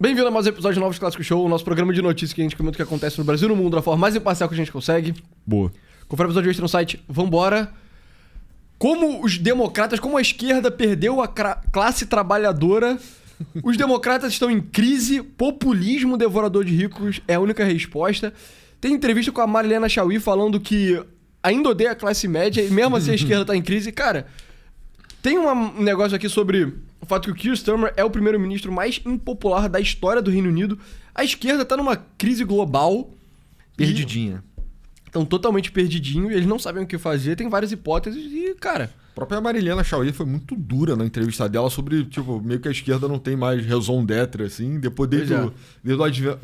Bem-vindo a mais um episódio de Novos Clássicos Show, o nosso programa de notícias que a gente comenta o que acontece no Brasil e no mundo da forma mais imparcial que a gente consegue. Boa. Confere o episódio extra no site Vambora. Como os democratas, como a esquerda perdeu a classe trabalhadora, os democratas estão em crise, populismo devorador de ricos é a única resposta. Tem entrevista com a Marilena Chaui falando que ainda odeia a classe média e mesmo assim a esquerda tá em crise. Cara, tem um negócio aqui sobre o fato que o Keir Starmer é o primeiro-ministro mais impopular da história do Reino Unido. A esquerda tá numa crise global. Perdidinha. Estão totalmente perdidinhos, eles não sabem o que fazer, tem várias hipóteses e, cara... A própria Marilena Chaui foi muito dura na entrevista dela sobre, tipo, meio que a esquerda não tem mais raison d'être, assim. Depois, desde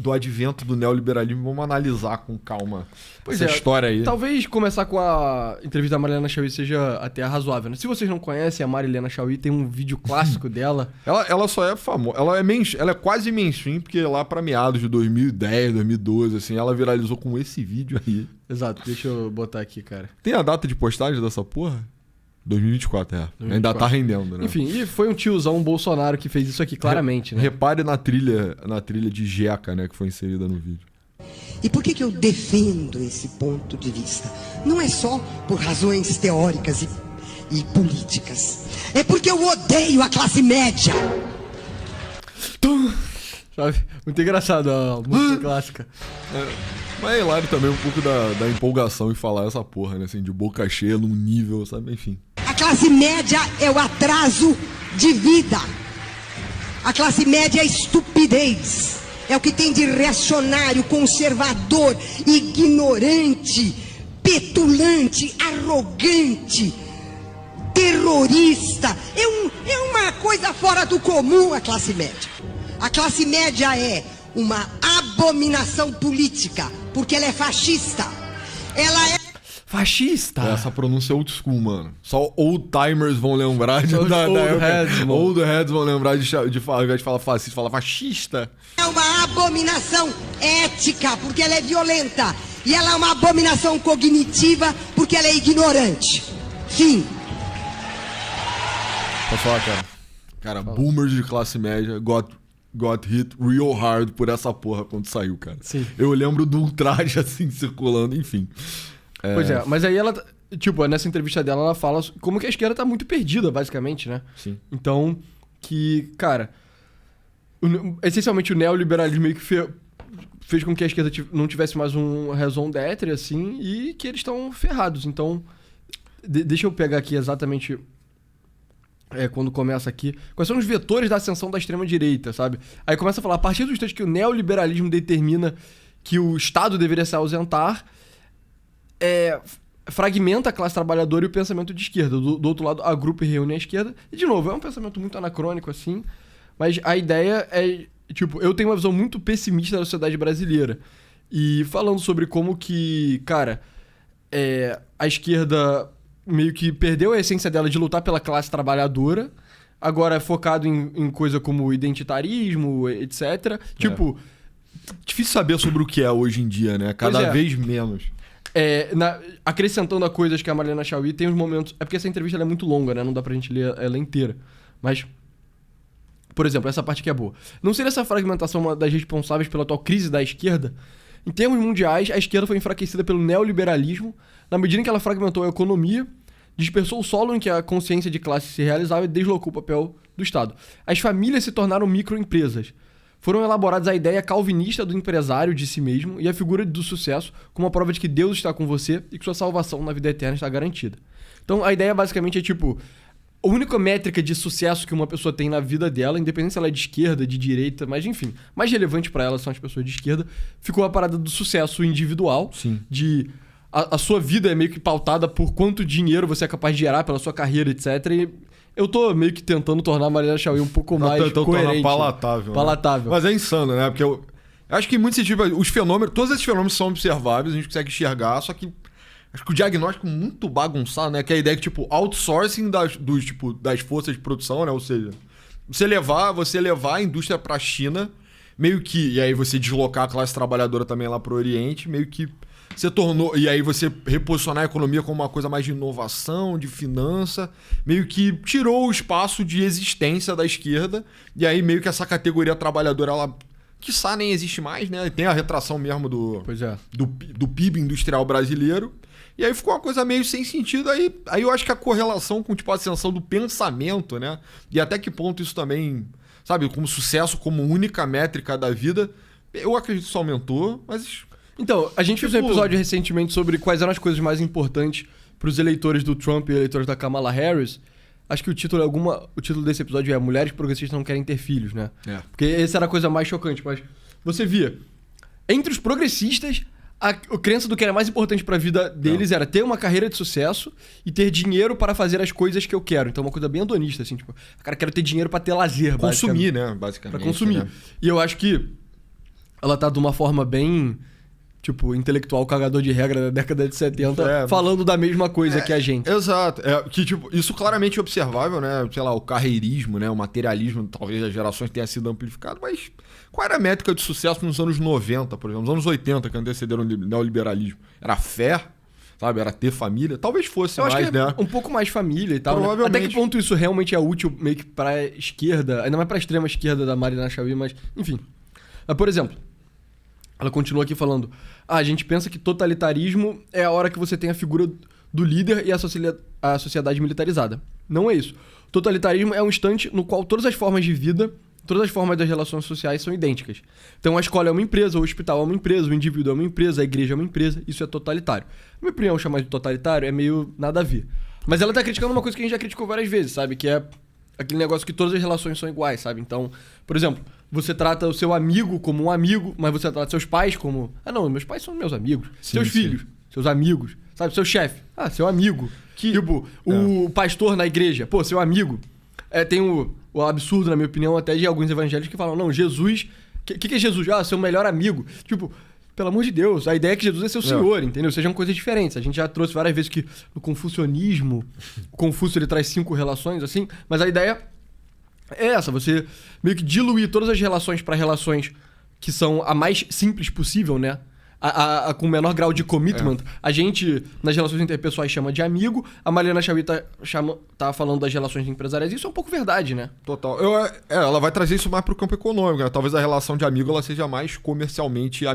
o advento do neoliberalismo, vamos analisar com calma essa história aí. Talvez começar com a entrevista da Marilena Chaui seja até razoável, né? Se vocês não conhecem a Marilena Chaui, tem um vídeo clássico dela. Ela só é famosa, ela é quase mainstream, porque lá pra meados de 2010, 2012, assim, ela viralizou com esse vídeo aí. Exato, deixa eu botar aqui, cara. Tem a data de postagem dessa porra? 2024, 2024. Ainda tá rendendo, né? Enfim, e foi um tiozão Bolsonaro que fez isso aqui claramente, né? Repare na trilha de Jeca, né, que foi inserida no vídeo. E por que eu defendo esse ponto de vista? Não é só por razões teóricas e políticas. É porque eu odeio a classe média. Sabe? Muito engraçado a música clássica. Mas é hilário também um pouco da empolgação em falar essa porra, né? Assim, de boca cheia, num nível, sabe? Enfim. A classe média é o atraso de vida. A classe média é a estupidez. É o que tem de reacionário, conservador, ignorante, petulante, arrogante, terrorista. É uma coisa fora do comum a classe média. A classe média é uma abominação política, porque ela é fascista. Ela é... Fascista? Essa pronúncia é old school, mano. Só old timers vão lembrar Old heads vão lembrar de falar, ao invés de falar fascista, falar fascista. É uma abominação ética, porque ela é violenta. E ela é uma abominação cognitiva, porque ela é ignorante. Fim. Posso falar, cara? Cara, boomers de classe média got hit real hard por essa porra quando saiu, cara. Sim. Eu lembro do ultraje assim circulando, enfim. Pois é, mas aí ela, tipo, nessa entrevista dela, ela fala como que a esquerda tá muito perdida, basicamente, né? Sim. Então, que, cara, essencialmente o neoliberalismo meio que fez com que a esquerda não tivesse mais um raison d'être, assim, e que eles estão ferrados. Então, deixa eu pegar aqui exatamente... quando começa aqui, quais são os vetores da ascensão da extrema-direita, sabe? Aí começa a falar, a partir do instante que o neoliberalismo determina que o Estado deveria se ausentar, fragmenta a classe trabalhadora e o pensamento de esquerda. Do outro lado, agrupa e reúne a esquerda. E, de novo, é um pensamento muito anacrônico, assim, mas a ideia é, tipo, eu tenho uma visão muito pessimista da sociedade brasileira. E falando sobre como que, cara, a esquerda... meio que perdeu a essência dela de lutar pela classe trabalhadora, agora é focado em coisa como identitarismo, etc. Tipo... Difícil saber sobre o que é hoje em dia, né? Cada vez menos. Acrescentando a coisas que a Marilena Chaui tem uns momentos... É porque essa entrevista ela é muito longa, né? Não dá pra gente ler ela inteira. Mas... Por exemplo, essa parte aqui é boa. Não seria essa fragmentação uma das responsáveis pela atual crise da esquerda? Em termos mundiais, a esquerda foi enfraquecida pelo neoliberalismo na medida em que ela fragmentou a economia, dispersou o solo em que a consciência de classe se realizava e deslocou o papel do Estado. As famílias se tornaram microempresas. Foram elaboradas a ideia calvinista do empresário de si mesmo e a figura do sucesso como a prova de que Deus está com você e que sua salvação na vida eterna está garantida. Então a ideia basicamente é tipo... A única métrica de sucesso que uma pessoa tem na vida dela, independente se ela é de esquerda, de direita, mas enfim, mais relevante pra ela são as pessoas de esquerda, ficou a parada do sucesso individual. Sim. De a sua vida é meio que pautada por quanto dinheiro você é capaz de gerar pela sua carreira, etc. E eu tô meio que tentando tornar a Marilena Chaui um pouco mais coerente. Palatável. Palatável. Né? Mas é insano, né? Porque eu acho que em muito sentido, os fenômenos, todos esses fenômenos são observáveis, a gente consegue enxergar, só que acho que o diagnóstico muito bagunçado, né? Que é a ideia que, tipo, outsourcing das forças de produção, né? Ou seja, você levar a indústria pra China, meio que... E aí você deslocar a classe trabalhadora também lá pro Oriente, meio que você tornou... E aí você reposicionar a economia como uma coisa mais de inovação, de finança, meio que tirou o espaço de existência da esquerda, e aí meio que essa categoria trabalhadora, ela, quiçá, nem existe mais, né? Tem a retração mesmo Pois é. do PIB industrial brasileiro. E aí ficou uma coisa meio sem sentido. Aí eu acho que a correlação com tipo, a ascensão do pensamento, né? E até que ponto isso também, sabe, como sucesso, como única métrica da vida, eu acredito que isso aumentou, mas... Então, a gente fez um episódio recentemente sobre quais eram as coisas mais importantes para os eleitores do Trump e eleitores da Kamala Harris. Acho que o título desse episódio é Mulheres Progressistas Não Querem Ter Filhos, né? É. Porque essa era a coisa mais chocante. Mas você via, entre os progressistas, a crença do que era mais importante para a vida deles era ter uma carreira de sucesso e ter dinheiro para fazer as coisas que eu quero. Então, uma coisa bem hedonista, assim, tipo, cara, quero ter dinheiro para ter lazer, consumir, né? Basicamente. Para consumir. Né? E eu acho que ela tá de uma forma bem, tipo, intelectual cagador de regra da década de 70, falando da mesma coisa que a gente. Exato. Que, tipo, isso claramente é observável, né? Sei lá, o carreirismo, né? O materialismo, talvez as gerações tenha sido amplificado, mas qual era a métrica de sucesso nos anos 90, por exemplo? Nos anos 80, que antecederam o neoliberalismo? Era fé? Sabe? Era ter família? Talvez fosse eu mais, acho que né? Um pouco mais família e tal. Provavelmente. Né? Até que ponto isso realmente é útil meio que pra esquerda, ainda mais pra extrema esquerda da Marina Chauí, mas enfim. Mas, por exemplo, ela continua aqui falando: a gente pensa que totalitarismo é a hora que você tem a figura do líder e a sociedade militarizada. Não é isso. Totalitarismo é um instante no qual todas as formas de vida, todas as formas das relações sociais são idênticas. Então a escola é uma empresa, o hospital é uma empresa, o indivíduo é uma empresa, a igreja é uma empresa. Isso é totalitário. Na minha opinião, chamar de totalitário é meio nada a ver. Mas ela tá criticando uma coisa que a gente já criticou várias vezes, sabe? Que é aquele negócio que todas as relações são iguais, sabe? Então, por exemplo, você trata o seu amigo como um amigo, mas você trata seus pais como... Ah, não, meus pais são meus amigos. Seus filhos, seus amigos. Sabe? Seu chefe. Ah, seu amigo. Tipo, o pastor na igreja. Pô, seu amigo. Tem o absurdo, na minha opinião, até de alguns evangélicos que falam, não, Jesus... O que é Jesus? Ah, seu melhor amigo. Tipo, pelo amor de Deus, a ideia é que Jesus é seu senhor, entendeu? Sejam coisas diferentes. A gente já trouxe várias vezes que no confucionismo, o Confúcio ele traz 5 relações, assim, mas a ideia é essa, você meio que diluir todas as relações para relações que são a mais simples possível, né? Com o menor grau de commitment. A gente, nas relações interpessoais, chama de amigo. A Mariana Chauí tá falando das relações empresariais. Isso é um pouco verdade, né? Total. Ela vai trazer isso mais pro campo econômico, né? Talvez a relação de amigo ela seja mais comercialmente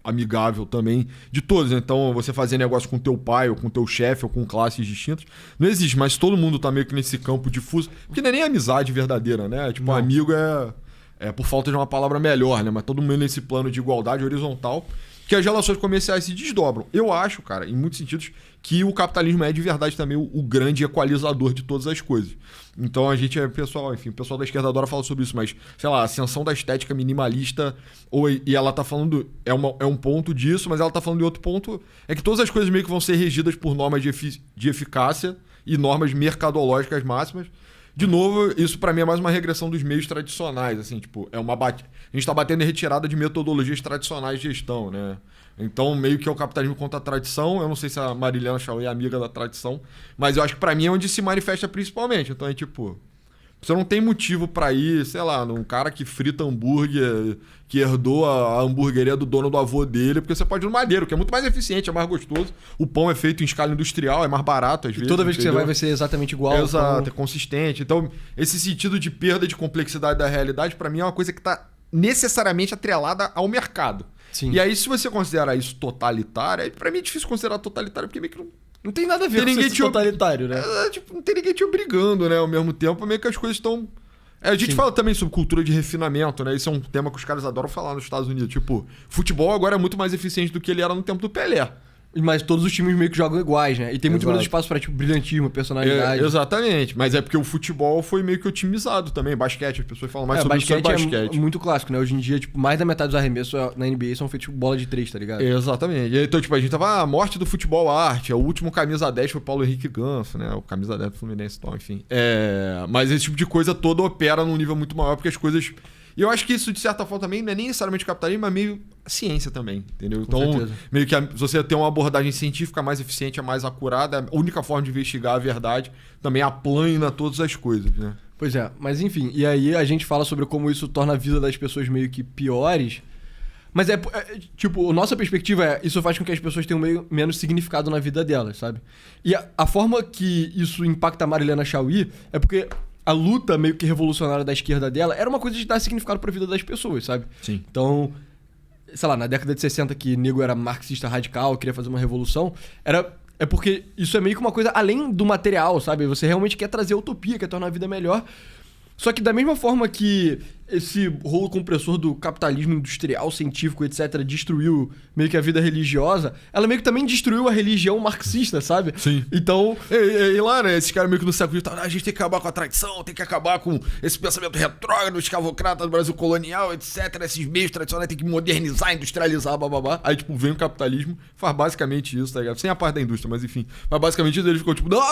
amigável também de todos. Então, você fazer negócio com teu pai, ou com teu chefe, ou com classes distintas, não existe. Mas todo mundo tá meio que nesse campo difuso. Porque não é nem amizade verdadeira, né? Tipo, um amigo por falta de uma palavra melhor, né? Mas todo mundo nesse plano de igualdade horizontal, que as relações comerciais se desdobram. Eu acho, cara, em muitos sentidos, que o capitalismo é de verdade também o grande equalizador de todas as coisas. Então a gente o pessoal da esquerda adora falar sobre isso, mas, sei lá, a ascensão da estética minimalista, e ela tá falando, é um ponto disso, mas ela tá falando de outro ponto, é que todas as coisas meio que vão ser regidas por normas de eficácia e normas mercadológicas máximas. De novo, isso pra mim é mais uma regressão dos meios tradicionais, assim, tipo, a gente tá batendo em retirada de metodologias tradicionais de gestão, né? Então, meio que é o capitalismo contra a tradição. Eu não sei se a Mariana Chauí é amiga da tradição, mas eu acho que pra mim é onde se manifesta principalmente. Então é tipo, você não tem motivo pra ir, sei lá, num cara que frita hambúrguer, que herdou a hamburgueria do dono do avô dele, porque você pode ir no Madeiro, que é muito mais eficiente, é mais gostoso. O pão é feito em escala industrial, é mais barato às vezes. Toda vez que você vai ser exatamente igual. Exato, é consistente. Então, esse sentido de perda de complexidade da realidade, pra mim, é uma coisa que tá necessariamente atrelada ao mercado. Sim. E aí, se você considera isso totalitário, aí pra mim é difícil considerar totalitário, porque meio que não tem nada a ver com ser totalitário, né? Tipo, não tem ninguém te obrigando, né? Ao mesmo tempo, meio que as coisas estão... a gente fala também sobre cultura de refinamento, né? Isso é um tema que os caras adoram falar nos Estados Unidos. Tipo, futebol agora é muito mais eficiente do que ele era no tempo do Pelé. Mas todos os times meio que jogam iguais, né? E tem muito menos espaço pra, tipo, brilhantismo, personalidade. Exatamente. Mas é porque o futebol foi meio que otimizado também. Basquete, as pessoas falam mais sobre basquete. É muito clássico, né? Hoje em dia, tipo, mais da metade dos arremessos na NBA são feitos bola de 3, tá ligado? Exatamente. Então, tipo, a gente tava a morte do futebol arte. O último camisa 10 foi o Paulo Henrique Ganso, né? O camisa 10 do Fluminense, então, enfim. Mas esse tipo de coisa toda opera num nível muito maior, porque as coisas... E eu acho que isso, de certa forma, também não é nem necessariamente capitalismo, mas meio ciência também, entendeu? Então, meio que se você tem uma abordagem científica mais eficiente, é mais acurada, a única forma de investigar a verdade também aplana todas as coisas, né? Pois é, mas enfim, e aí a gente fala sobre como isso torna a vida das pessoas meio que piores, Mas tipo, a nossa perspectiva isso faz com que as pessoas tenham menos significado na vida delas, sabe? E a forma que isso impacta a Marilena Chaui é porque a luta meio que revolucionária da esquerda dela era uma coisa de dar significado pra vida das pessoas, sabe? Sim. Então, sei lá, na década de 60 que nego era marxista radical, queria fazer uma revolução, é porque isso é meio que uma coisa além do material, sabe? Você realmente quer trazer utopia, quer tornar a vida melhor. Só que da mesma forma que esse rolo compressor do capitalismo industrial, científico, etc., destruiu meio que a vida religiosa, ela meio que também destruiu a religião marxista, sabe? Sim. Então... E lá, né, esses caras meio que no século XX, a gente tem que acabar com a tradição, tem que acabar com esse pensamento retrógrado, escravocrata do Brasil colonial, etc., esses meios tradicionais, tem que modernizar, industrializar, bababá. Aí, tipo, vem o capitalismo, faz basicamente isso, tá ligado? Sem a parte da indústria, mas enfim. Mas basicamente ele ficou tipo, não,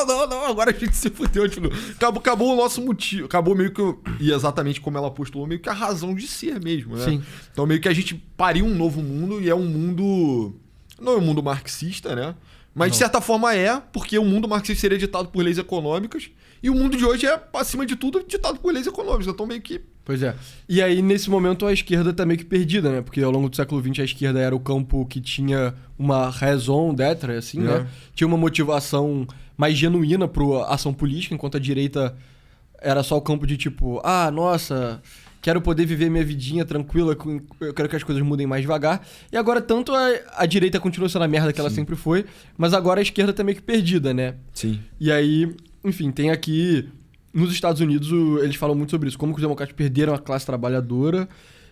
agora a gente se fudeu, tipo, acabou o nosso motivo, acabou meio que, e exatamente como ela postulou, meio que a razão de ser mesmo, né? Sim. Então meio que a gente pariu um novo mundo e é um mundo... Não é um mundo marxista, né? Mas de certa forma porque o mundo marxista seria ditado por leis econômicas e o mundo de hoje é, acima de tudo, ditado por leis econômicas. Então meio que... Pois é. E aí, nesse momento, a esquerda tá meio que perdida, né? Porque ao longo do século XX, a esquerda era o campo que tinha uma raison d'être, assim, né? Tinha uma motivação mais genuína pra ação política, enquanto a direita era só o campo de tipo, nossa, quero poder viver minha vidinha tranquila, eu quero que as coisas mudem mais devagar. E agora, tanto a direita continua sendo a merda que ela sempre foi, mas agora a esquerda tá meio que perdida, né? Sim. E aí, enfim, tem aqui... Nos Estados Unidos, eles falam muito sobre isso. Como que os democratas perderam a classe trabalhadora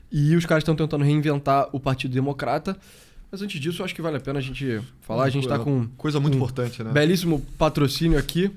e os caras estão tentando reinventar o Partido Democrata. Mas antes disso, eu acho que vale a pena a gente falar. A gente tá com... Coisa muito importante, né? Belíssimo patrocínio aqui.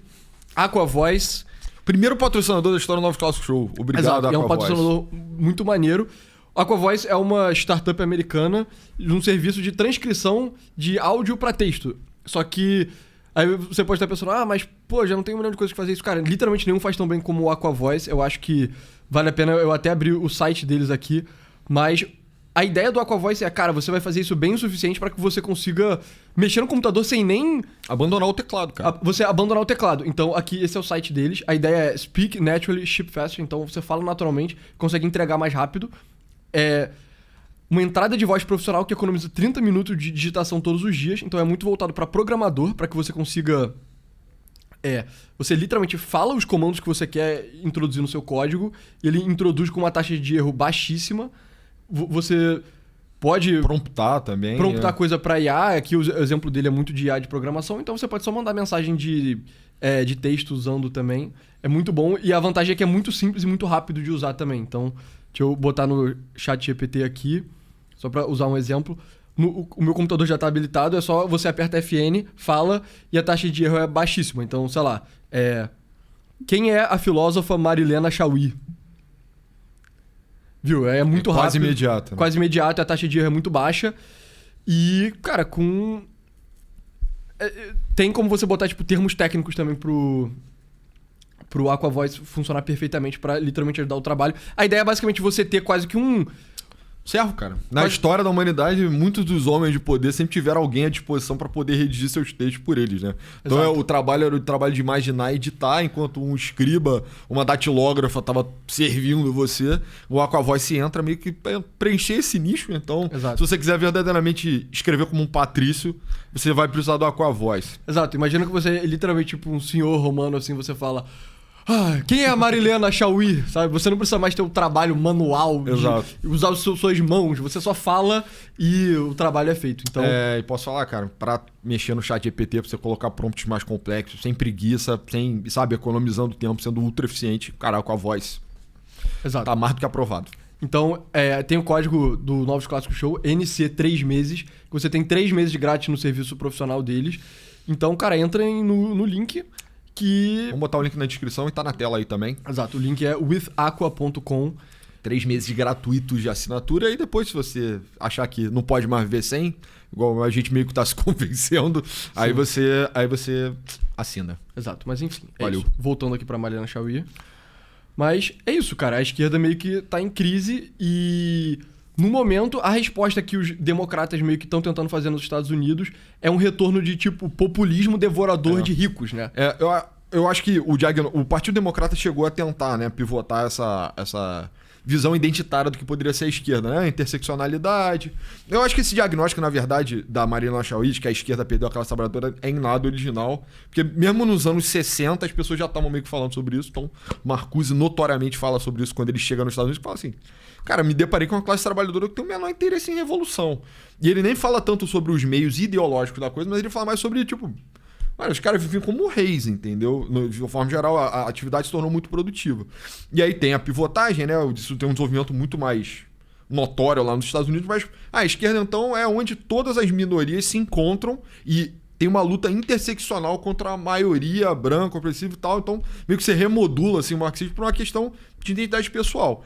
Aqua Voice. Primeiro patrocinador da história do Novo Clássico Show. Obrigado, Exato, Aqua é um Voice. patrocinador muito maneiro. Aqua Voice é uma startup americana de um serviço de transcrição de áudio para texto. Só que... Aí você pode estar pensando, mas, pô, já não tem um milhão de coisas que fazer isso. Cara, literalmente nenhum faz tão bem como o Aqua Voice. Eu acho que vale a pena eu até abrir o site deles aqui. Mas a ideia do Aqua Voice é, cara, você vai fazer isso bem o suficiente para que você consiga mexer no computador sem nem... Abandonar o teclado, cara. Você abandonar o teclado. Então, aqui, esse é o site deles. A ideia é Speak Naturally, Ship Faster. Então, você fala naturalmente, consegue entregar mais rápido. Uma entrada de voz profissional que economiza 30 minutos de digitação todos os dias. Então é muito voltado para programador, para que você consiga... Você literalmente fala os comandos que você quer introduzir no seu código, e ele introduz com uma taxa de erro baixíssima. Você pode... Promptar também. Promptar coisa para IA. Aqui o exemplo dele é muito de IA de programação. Então você pode só mandar mensagem de texto usando também. É muito bom. E a vantagem é que é muito simples e muito rápido de usar também. Então, deixa eu botar no chat GPT aqui. Só pra usar um exemplo. O meu computador já tá habilitado, é só você aperta FN, fala, e a taxa de erro é baixíssima. Então, sei lá, quem é a filósofa Marilena Chaui? Viu? É muito rápido. Quase imediato. Né? Quase imediato, a taxa de erro é muito baixa. E, cara, tem como você botar, tipo, termos técnicos também pro Aqua Voice funcionar perfeitamente pra literalmente ajudar o trabalho. A ideia é basicamente você ter quase que um... Servo, cara. Na história da humanidade, muitos dos homens de poder sempre tiveram alguém à disposição para poder redigir seus textos por eles, né? Então o trabalho era o trabalho de imaginar e editar, enquanto um escriba, uma datilógrafa tava servindo você, o Aqua Voice entra meio que pra preencher esse nicho. Então, se você quiser verdadeiramente escrever como um patrício, você vai precisar do Aqua Voice. Exato. Imagina que você é literalmente tipo um senhor romano, assim, você fala... quem é a Marilena Chaui? Sabe? Você não precisa mais ter um trabalho manual de usar suas mãos. Você só fala e o trabalho é feito. Então... e posso falar, cara, pra mexer no chat GPT, pra você colocar prompts mais complexos, sem preguiça, sem, sabe, economizando tempo, sendo ultra eficiente, cara, com a voz. Exato. Tá mais do que aprovado. Então, tem o código do Novos Clássicos Show, NC 3 meses, que você tem 3 meses de grátis no serviço profissional deles. Então, cara, entrem no link... Vamos botar o link na descrição e tá na tela aí também. Exato, o link é withaqua.com. 3 meses gratuitos de assinatura. E depois, se você achar que não pode mais viver sem, igual a gente meio que tá se convencendo, aí você assina. Exato, mas enfim, Valeu. Isso. Voltando aqui pra Marilena Chaui. Mas é isso, cara. A esquerda meio que tá em crise e... No momento, a resposta que os democratas meio que estão tentando fazer nos Estados Unidos é um retorno de, tipo, populismo devorador de ricos, né? Eu acho que o Partido Democrata chegou a tentar, né, pivotar visão identitária do que poderia ser a esquerda, né? Interseccionalidade. Eu acho que esse diagnóstico, na verdade, da Marina Lachauí, que a esquerda perdeu a classe trabalhadora, é em nada original. Porque mesmo nos anos 60, as pessoas já estavam meio que falando sobre isso. Então, Marcuse notoriamente fala sobre isso quando ele chega nos Estados Unidos e fala assim: cara, me deparei com uma classe trabalhadora que tem o menor interesse em revolução. E ele nem fala tanto sobre os meios ideológicos da coisa, mas ele fala mais sobre, tipo... Mano, os caras vivem como reis, entendeu? De uma forma geral, a atividade se tornou muito produtiva. E aí tem a pivotagem, né? Isso tem um desenvolvimento muito mais notório lá nos Estados Unidos, mas a esquerda, então, é onde todas as minorias se encontram e tem uma luta interseccional contra a maioria branca, opressiva e tal. Então, meio que você remodula assim, o marxismo por uma questão de identidade pessoal.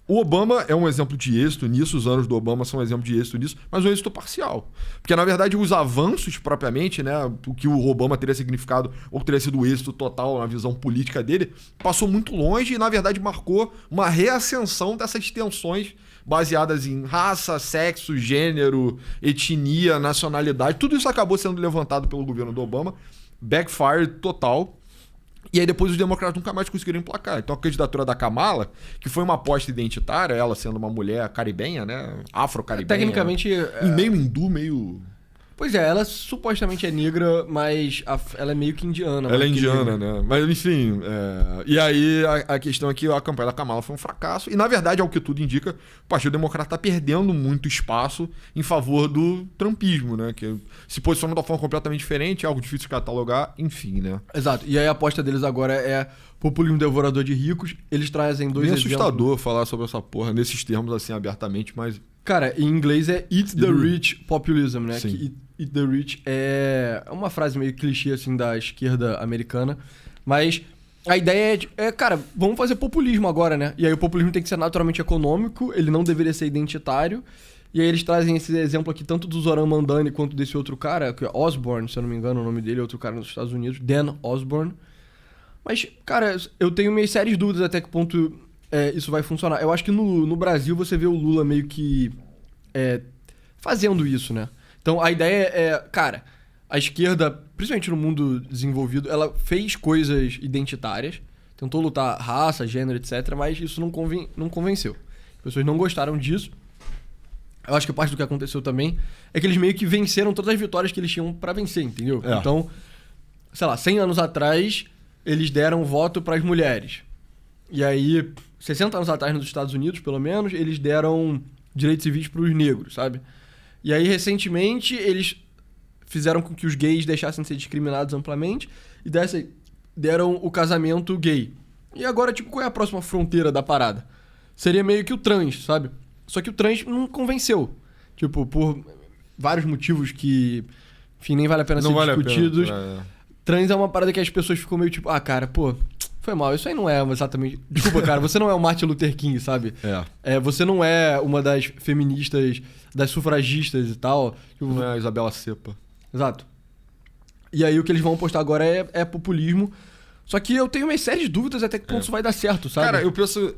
O Obama é um exemplo de êxito nisso, os anos do Obama são um exemplo de êxito nisso, mas um êxito parcial. Porque, na verdade, os avanços propriamente, né, o que o Obama teria significado ou teria sido o êxito total na visão política dele, passou muito longe e, na verdade, marcou uma reascensão dessas tensões baseadas em raça, sexo, gênero, etnia, nacionalidade. Tudo isso acabou sendo levantado pelo governo do Obama, backfire total. E aí depois os democratas nunca mais conseguiram emplacar. Então a candidatura da Kamala, que foi uma aposta identitária, ela sendo uma mulher caribenha, né? Afro-caribenha. Tecnicamente... Né? Meio hindu, meio... Pois é, ela supostamente é negra, mas ela é meio que indiana. Ela é indiana, né? Mas enfim, e aí a questão é que a campanha da Kamala foi um fracasso. E na verdade, ao que tudo indica, o Partido Democrata está perdendo muito espaço em favor do trumpismo, né? Que se posiciona de uma forma completamente diferente, é algo difícil de catalogar, enfim, né? Exato. E aí a aposta deles agora é populismo devorador de ricos. Eles trazem dois exemplos. É assustador falar sobre essa porra nesses termos assim abertamente, mas... Cara, em inglês é Eat the Rich Populism, né? Sim. Que Eat the Rich é uma frase meio clichê, assim, da esquerda americana. Mas a ideia cara, vamos fazer populismo agora, né? E aí o populismo tem que ser naturalmente econômico, ele não deveria ser identitário. E aí eles trazem esse exemplo aqui, tanto do Zoran Mandani quanto desse outro cara, que é Osborne, se eu não me engano o nome dele, outro cara nos Estados Unidos, Dan Osborne. Mas, cara, eu tenho meio sérias dúvidas até que ponto... isso vai funcionar. Eu acho que no Brasil você vê o Lula meio que fazendo isso, né? Então a ideia cara, a esquerda, principalmente no mundo desenvolvido, ela fez coisas identitárias, tentou lutar raça, gênero, etc., mas isso não convenceu. As pessoas não gostaram disso. Eu acho que parte do que aconteceu também é que eles meio que venceram todas as vitórias que eles tinham pra vencer, entendeu? Então, sei lá, 100 anos atrás, eles deram voto pras mulheres. E aí, 60 anos atrás, nos Estados Unidos, pelo menos, eles deram direitos civis para os negros, sabe? E aí, recentemente, eles fizeram com que os gays deixassem de ser discriminados amplamente e deram o casamento gay. E agora, tipo, qual é a próxima fronteira da parada? Seria meio que o trans, sabe? Só que o trans não convenceu. Tipo, por vários motivos que, enfim, nem vale a pena ser discutidos. Trans é uma parada que as pessoas ficam meio tipo, cara, pô... Foi mal, isso aí não é exatamente... Desculpa, cara, você não é o Martin Luther King, sabe? Você não é uma das feministas, das sufragistas e tal. Tipo, não é a Isabela Cepa. Exato. E aí o que eles vão postar agora é populismo. Só que eu tenho umas sérias dúvidas até que ponto isso vai dar certo, sabe? Cara, eu penso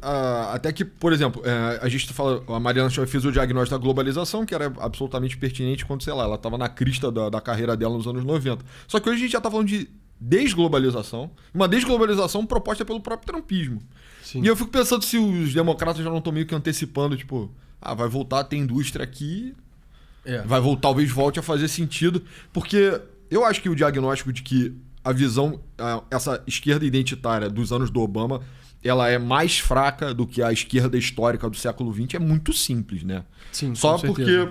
até que, por exemplo, a gente fala... A Mariana fez o diagnóstico da globalização, que era absolutamente pertinente quando, sei lá, ela tava na crista da carreira dela nos anos 90. Só que hoje a gente já tá falando de desglobalização, uma desglobalização proposta pelo próprio trumpismo. Sim. E eu fico pensando se os democratas já não estão meio que antecipando, tipo, vai voltar a ter indústria aqui, talvez volte a fazer sentido, porque eu acho que o diagnóstico de que a visão, essa esquerda identitária dos anos do Obama, ela é mais fraca do que a esquerda histórica do século XX, é muito simples, né? Sim, só porque...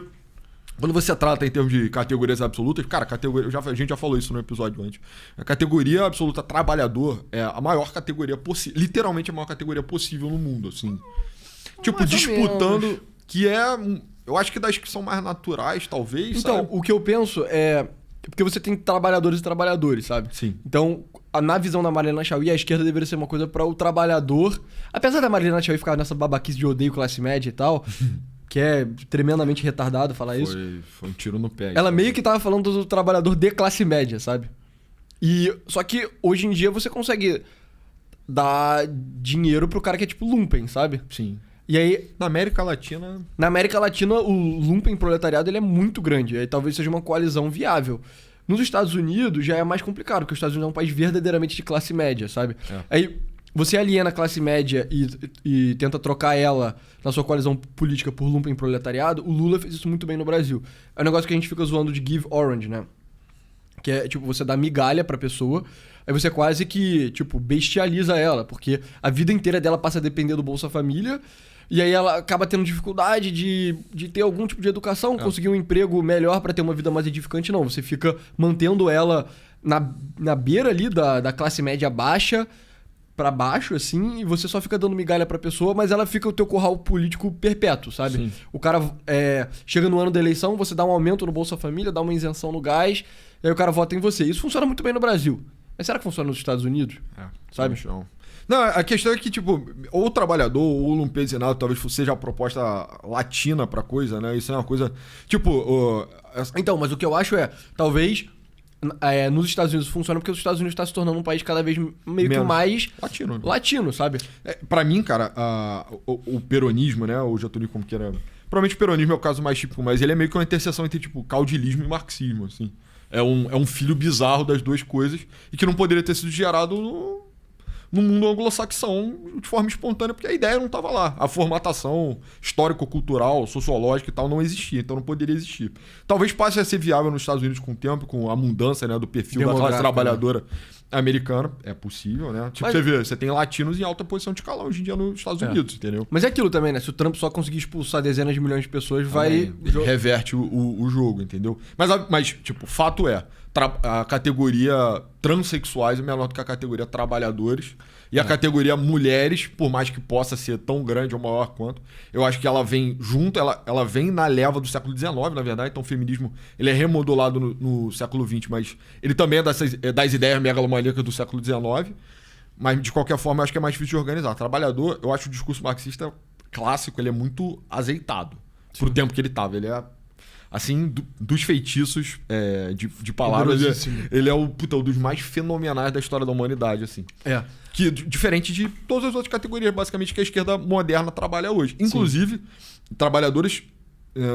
Quando você trata em termos de categorias absolutas, cara, a gente já falou isso no episódio antes. A categoria absoluta trabalhador é a maior categoria possível, literalmente a maior categoria possível no mundo, assim. Tipo, mais disputando, que eu acho que das que são mais naturais, talvez. Então, sabe? O que eu penso é... Porque você tem trabalhadores e trabalhadores, sabe? Sim. Então, na visão da Mariana Chauí, a esquerda deveria ser uma coisa para o trabalhador. Apesar da Mariana Chauí ficar nessa babaquice de odeio classe média e tal... que é tremendamente retardado falar isso. Foi um tiro no pé. Ela meio que tava falando do trabalhador de classe média, sabe? Só que hoje em dia você consegue dar dinheiro pro cara que é tipo lumpen, sabe? Sim. E aí... Na América Latina, o lumpen proletariado ele é muito grande. Aí talvez seja uma coalizão viável. Nos Estados Unidos já é mais complicado, porque os Estados Unidos é um país verdadeiramente de classe média, sabe? Aí você aliena a classe média e tenta trocar ela na sua coalizão política por lumpen proletariado, o Lula fez isso muito bem no Brasil. É um negócio que a gente fica zoando de give orange, né? Que é, tipo, você dá migalha pra pessoa, aí você quase que, tipo, bestializa ela, porque a vida inteira dela passa a depender do Bolsa Família, e aí ela acaba tendo dificuldade de ter algum tipo de educação, conseguir um emprego melhor pra ter uma vida mais edificante. Não, você fica mantendo ela na beira ali da classe média baixa, pra baixo, assim, e você só fica dando migalha pra pessoa, mas ela fica o teu curral político perpétuo, sabe? Sim. O cara chega no ano da eleição, você dá um aumento no Bolsa Família, dá uma isenção no gás, e aí o cara vota em você. Isso funciona muito bem no Brasil. Mas será que funciona nos Estados Unidos? Sabe? Não, a questão é que, tipo, ou o trabalhador ou o lumpenzinado talvez seja a proposta latina pra coisa, né? Isso é uma coisa... Tipo, Então, mas o que eu acho talvez... nos Estados Unidos funciona porque os Estados Unidos está se tornando um país cada vez meio que mais latino, né? latino, sabe? Pra mim, cara, o peronismo, né? O Getúlio como que era... Provavelmente o peronismo é o caso mais típico, mas ele é meio que uma interseção entre, tipo, caudilismo e marxismo, assim. É um filho bizarro das duas coisas e que não poderia ter sido gerado no mundo anglo-saxão de forma espontânea, porque a ideia não estava lá. A formatação histórico-cultural, sociológica e tal não existia, então não poderia existir. Talvez passe a ser viável nos Estados Unidos com o tempo, com a mudança, né, do perfil da classe trabalhadora americana. É possível, né? Tipo, você tem latinos em alta posição de escalão hoje em dia nos Estados Unidos, entendeu? Mas é aquilo também, né? Se o Trump só conseguir expulsar dezenas de milhões de pessoas, reverte o jogo, entendeu? Mas, tipo, fato é, a categoria transexuais é menor do que a categoria trabalhadores. E a categoria mulheres, por mais que possa ser tão grande ou maior quanto, eu acho que ela vem junto, ela vem na leva do século XIX, na verdade. Então o feminismo ele é remodulado no século XX, mas ele também é das ideias megalomaníacas do século XIX. Mas, de qualquer forma, eu acho que é mais difícil de organizar. Trabalhador, eu acho o discurso marxista clássico, ele é muito azeitado. Pro tempo que ele tava. Ele é... Assim, dos feitiços de palavras, ele é o dos mais fenomenais da história da humanidade, assim. Que, diferente de todas as outras categorias, basicamente, que a esquerda moderna trabalha hoje. Inclusive, trabalhadores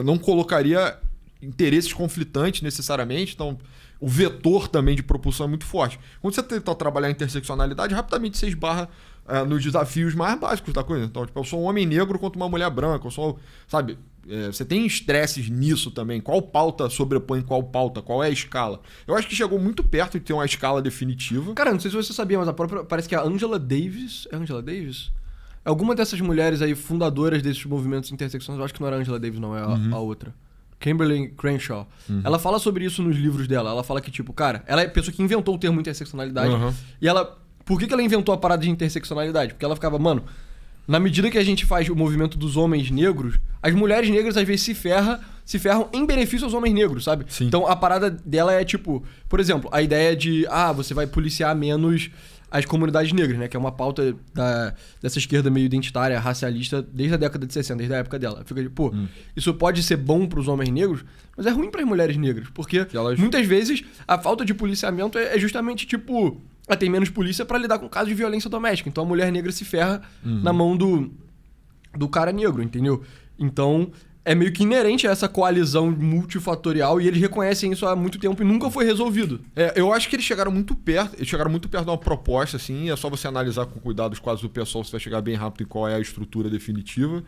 não colocaria interesses conflitantes necessariamente, então o vetor também de propulsão é muito forte. Quando você tenta trabalhar a interseccionalidade, rapidamente você esbarra nos desafios mais básicos da coisa. Então, tipo, eu sou um homem negro contra uma mulher branca, eu sou, sabe... você tem estresses nisso também. Qual pauta sobrepõe qual pauta? Qual é a escala? Eu acho que chegou muito perto de ter uma escala definitiva. Cara, não sei se você sabia, mas parece que a Angela Davis... É Angela Davis? É alguma dessas mulheres aí fundadoras desses movimentos interseccionais. Eu acho que não era a Angela Davis, não. É a outra. Kimberly Crenshaw. Ela fala sobre isso nos livros dela. Ela fala que, tipo, cara... Ela é a pessoa que inventou o termo interseccionalidade. E ela... Por que ela inventou a parada de interseccionalidade? Porque ela ficava, mano... Na medida que a gente faz o movimento dos homens negros, as mulheres negras às vezes se ferram em benefício aos homens negros, sabe? Sim. Então a parada dela é tipo, por exemplo, a ideia de, você vai policiar menos as comunidades negras, né? Que é uma pauta dessa esquerda meio identitária, racialista, desde a década de 60, desde a época dela. Fica de, isso pode ser bom pros homens negros, mas é ruim pras mulheres negras, porque muitas vezes a falta de policiamento é justamente tipo... tem menos polícia pra lidar com casos de violência doméstica. Então a mulher negra se ferra na mão do cara negro, entendeu? Então é meio que inerente a essa coalizão multifatorial e eles reconhecem isso há muito tempo e nunca foi resolvido. Eu acho que eles chegaram muito perto de uma proposta, assim, é só você analisar com cuidado os quadros do pessoal, você vai chegar bem rápido em qual é a estrutura definitiva.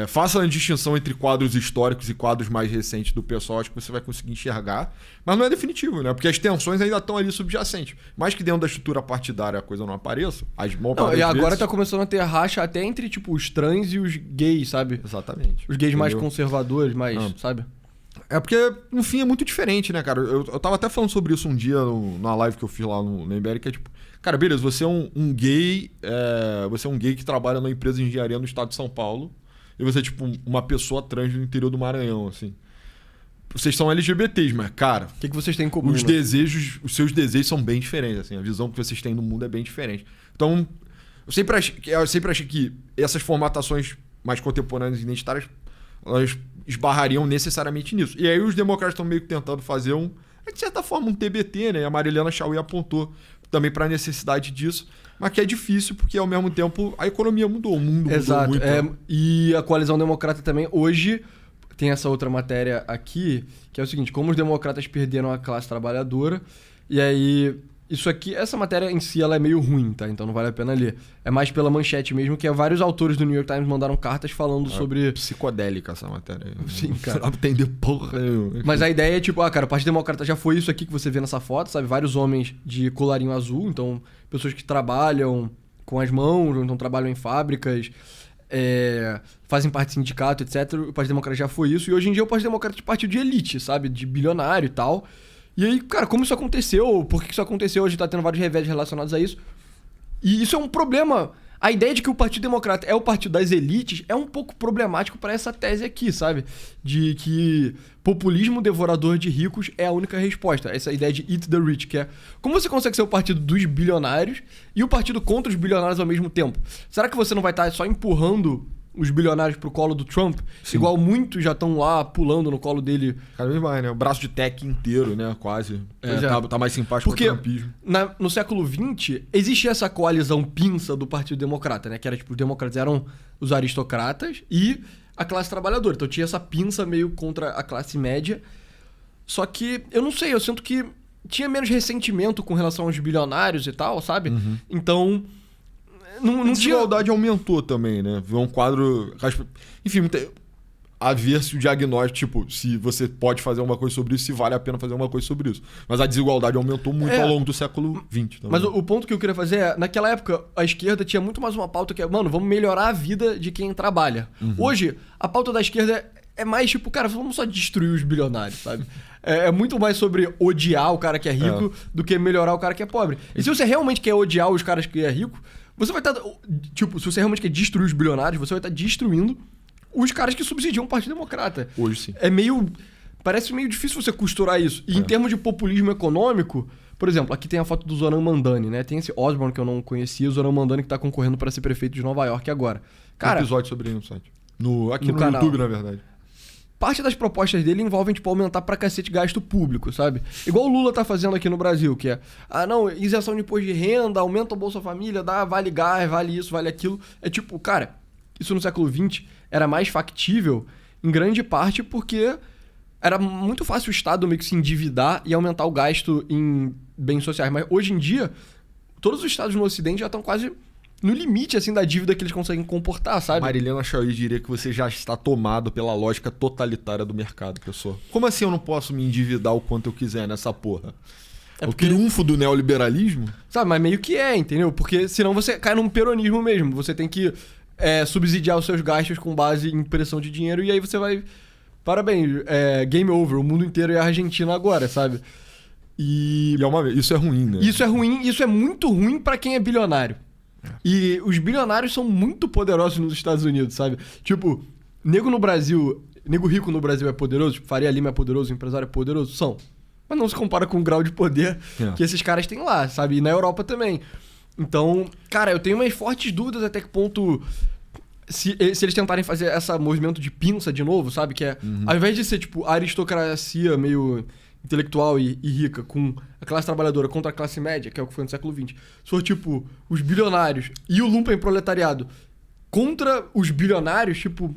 Faça a distinção entre quadros históricos e quadros mais recentes do pessoal, acho que você vai conseguir enxergar, mas não é definitivo, né? Porque as tensões ainda estão ali subjacentes. Mais que dentro da estrutura partidária a coisa não apareça, e agora tá começando a ter racha até entre, tipo, os trans e os gays, sabe? Exatamente. Os gays mais conservadores, mais, sabe? É porque, no fim, é muito diferente, né, cara? Eu tava até falando sobre isso um dia na live que eu fiz lá no MBL, que é tipo... Cara, beleza, você é um gay... você é um gay que trabalha numa empresa de engenharia no estado de São Paulo e você é, tipo, uma pessoa trans no interior do Maranhão, assim. Vocês são LGBTs, mas, cara... O que vocês têm em comum? Os seus desejos são bem diferentes, assim. A visão que vocês têm do mundo é bem diferente. Então, eu sempre achei que essas formatações mais contemporâneas e identitárias, elas esbarrariam necessariamente nisso. E aí os democratas estão meio que tentando fazer de certa forma, um TBT, né? A Marilena Chauí apontou também para a necessidade disso, mas que é difícil porque, ao mesmo tempo, a economia mudou, o mundo mudou muito. E a coalizão democrata também, hoje, tem essa outra matéria aqui, que é o seguinte, como os democratas perderam a classe trabalhadora, e aí Isso aqui, essa matéria em si, ela é meio ruim, tá? Então não vale a pena ler. É mais pela manchete mesmo, que vários autores do New York Times mandaram cartas falando sobre... Psicodélica essa matéria. Sim, cara. Não entender porra nenhuma. Mas a ideia é tipo, cara, o Partido Democrata já foi isso aqui que você vê nessa foto, sabe? Vários homens de colarinho azul, então pessoas que trabalham com as mãos, ou então trabalham em fábricas, fazem parte de sindicato, etc. O Partido Democrata já foi isso, e hoje em dia o Partido Democrata é de partido de elite, sabe? De bilionário e tal. E aí, cara, como isso aconteceu? Por que isso aconteceu? Hoje tá tendo vários revés relacionados a isso. E isso é um problema. A ideia de que o Partido Democrata é o partido das elites é um pouco problemático para essa tese aqui, sabe? De que populismo devorador de ricos é a única resposta. Essa ideia de eat the rich, que é como você consegue ser o partido dos bilionários e o partido contra os bilionários ao mesmo tempo? Será que você não vai estar só empurrando os bilionários pro colo do Trump? Sim. Igual muitos já estão lá pulando no colo dele. Cada vez mais, né? O braço de tech inteiro, né? Quase. Tá mais simpático porque com o trumpismo. No século XX, existia essa coalizão pinça do Partido Democrata, né? Que era tipo, os democratas eram os aristocratas e a classe trabalhadora. Então tinha essa pinça meio contra a classe média. Só que, eu não sei, eu sinto que tinha menos ressentimento com relação aos bilionários e tal, sabe? Uhum. Então... Não a desigualdade aumentou também, né? Virou um quadro... Enfim, a ver se o diagnóstico, tipo, se você pode fazer uma coisa sobre isso, se vale a pena fazer uma coisa sobre isso. Mas a desigualdade aumentou muito ao longo do século XX. Mas o ponto que eu queria fazer é, naquela época, a esquerda tinha muito mais uma pauta que é, mano, vamos melhorar a vida de quem trabalha. Uhum. Hoje, a pauta da esquerda é mais tipo, cara, vamos só destruir os bilionários, sabe? É muito mais sobre odiar o cara que é rico do que melhorar o cara que é pobre. E se você realmente quer odiar os caras que é rico, você vai estar... Tipo, se você realmente quer destruir os bilionários, você vai estar destruindo os caras que subsidiam o Partido Democrata. Hoje sim. Parece meio difícil você costurar isso. E em termos de populismo econômico, por exemplo, aqui tem a foto do Zoran Mandani, né? Tem esse Osborne que eu não conhecia, o Zoran Mandani que tá concorrendo para ser prefeito de Nova York agora. Cara, tem um episódio sobre ele no site. Aqui no canal. YouTube, na verdade. Parte das propostas dele envolvem, tipo, aumentar pra cacete gasto público, sabe? Igual o Lula tá fazendo aqui no Brasil, que é... isenção de imposto de renda, aumenta o Bolsa Família, dá vale gás, vale isso, vale aquilo. É tipo, cara, isso no século XX era mais factível, em grande parte porque era muito fácil o Estado meio que se endividar e aumentar o gasto em bens sociais. Mas hoje em dia, todos os estados no Ocidente já estão quase... no limite, assim, da dívida que eles conseguem comportar, sabe? Marilena Chauí diria que você já está tomado pela lógica totalitária do mercado, pessoa. Como assim eu não posso me endividar o quanto eu quiser nessa porra? O triunfo do neoliberalismo? Sabe, mas meio que entendeu? Porque senão você cai num peronismo mesmo. Você tem que subsidiar os seus gastos com base em impressão de dinheiro e aí você vai... Parabéns, game over, o mundo inteiro é a Argentina agora, sabe? Isso é ruim, né? Isso é ruim, isso é muito ruim pra quem é bilionário. E os bilionários são muito poderosos nos Estados Unidos, sabe? Tipo, nego rico no Brasil é poderoso, tipo, Faria Lima é poderoso, o empresário é poderoso, são. Mas não se compara com o grau de poder que esses caras têm lá, sabe? E na Europa também. Então, cara, eu tenho umas fortes dúvidas até que ponto... Se eles tentarem fazer esse movimento de pinça de novo, sabe? Que ao invés de ser, tipo, a aristocracia meio... intelectual e rica com a classe trabalhadora contra a classe média, que é o que foi no século XX, se for tipo os bilionários e o lumpen proletariado contra os bilionários, tipo,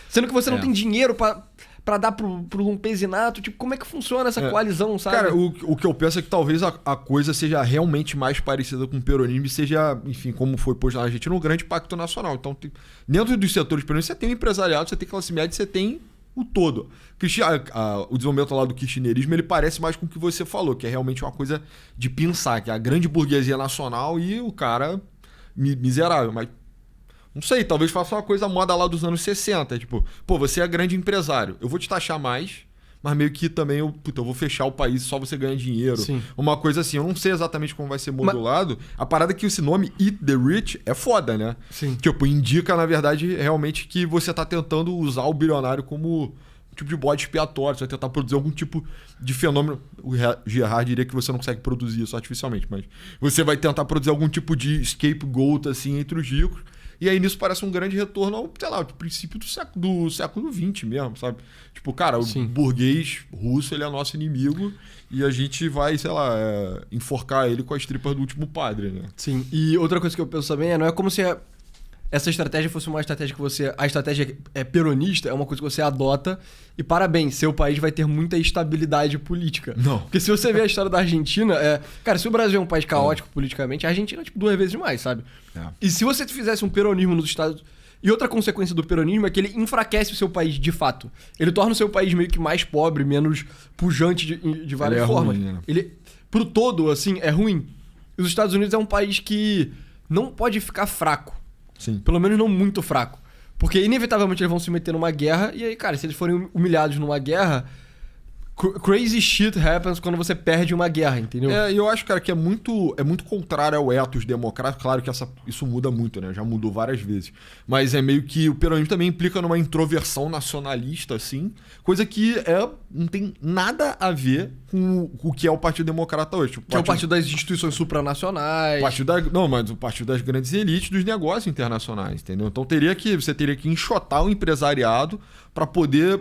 sendo que você não tem dinheiro pra dar pro lumpesinato, tipo, como é que funciona essa coalizão, sabe? Cara, o que eu penso é que talvez a coisa seja realmente mais parecida com o peronismo e seja, enfim, como foi posto na Argentina, um grande pacto nacional. Então, dentro dos setores peronistas, você tem o empresariado, você tem classe média, você tem o todo. O desenvolvimento lá do kirchnerismo, ele parece mais com o que você falou, que é realmente uma coisa de pensar, que é a grande burguesia nacional e o cara miserável. Mas, não sei, talvez faça uma coisa moda lá dos anos 60. Tipo, pô, você é grande empresário, eu vou te taxar mais, mas meio que também eu vou fechar o país, só você ganha dinheiro. Sim. Uma coisa assim, eu não sei exatamente como vai ser modulado. A parada é que esse nome Eat the Rich é foda, né? Sim. Tipo, indica, na verdade, realmente que você tá tentando usar o bilionário como um tipo de bode expiatório. Você vai tentar produzir algum tipo de fenômeno. O Gerard diria que você não consegue produzir isso artificialmente, mas você vai tentar produzir algum tipo de scapegoat, assim, entre os ricos. E aí nisso parece um grande retorno ao, sei lá, ao princípio do século XX mesmo, sabe? Tipo, cara, o burguês russo, ele é nosso inimigo e a gente vai, sei lá, enforcar ele com as tripas do último padre, né? Sim, e outra coisa que eu penso também não é como se essa estratégia fosse uma estratégia que você... A estratégia peronista é uma coisa que você adota e parabéns, seu país vai ter muita estabilidade política. Não. Porque se você ver a história da Argentina, cara, se o Brasil é um país caótico politicamente, a Argentina é tipo 2 vezes mais, sabe? É. E se você fizesse um peronismo nos Estados... E outra consequência do peronismo é que ele enfraquece o seu país de fato. Ele torna o seu país meio que mais pobre, menos pujante de várias Ele é formas. ruim, né? Ele, pro todo, assim, é ruim. E os Estados Unidos é um país que não pode ficar fraco. Sim. Pelo menos não muito fraco. Porque inevitavelmente eles vão se meter numa guerra. E aí, cara, se eles forem humilhados numa guerra... Crazy shit happens quando você perde uma guerra, entendeu? E eu acho, cara, que é muito contrário ao ethos democrático. Claro que isso muda muito, né? Já mudou várias vezes. Mas é meio que o peronismo também implica numa introversão nacionalista, assim. Coisa que não tem nada a ver com o que é o Partido Democrata hoje. Tipo, Que é o partido das instituições supranacionais. Não, mas o partido das grandes elites dos negócios internacionais, entendeu? Então você teria que enxotar o empresariado para poder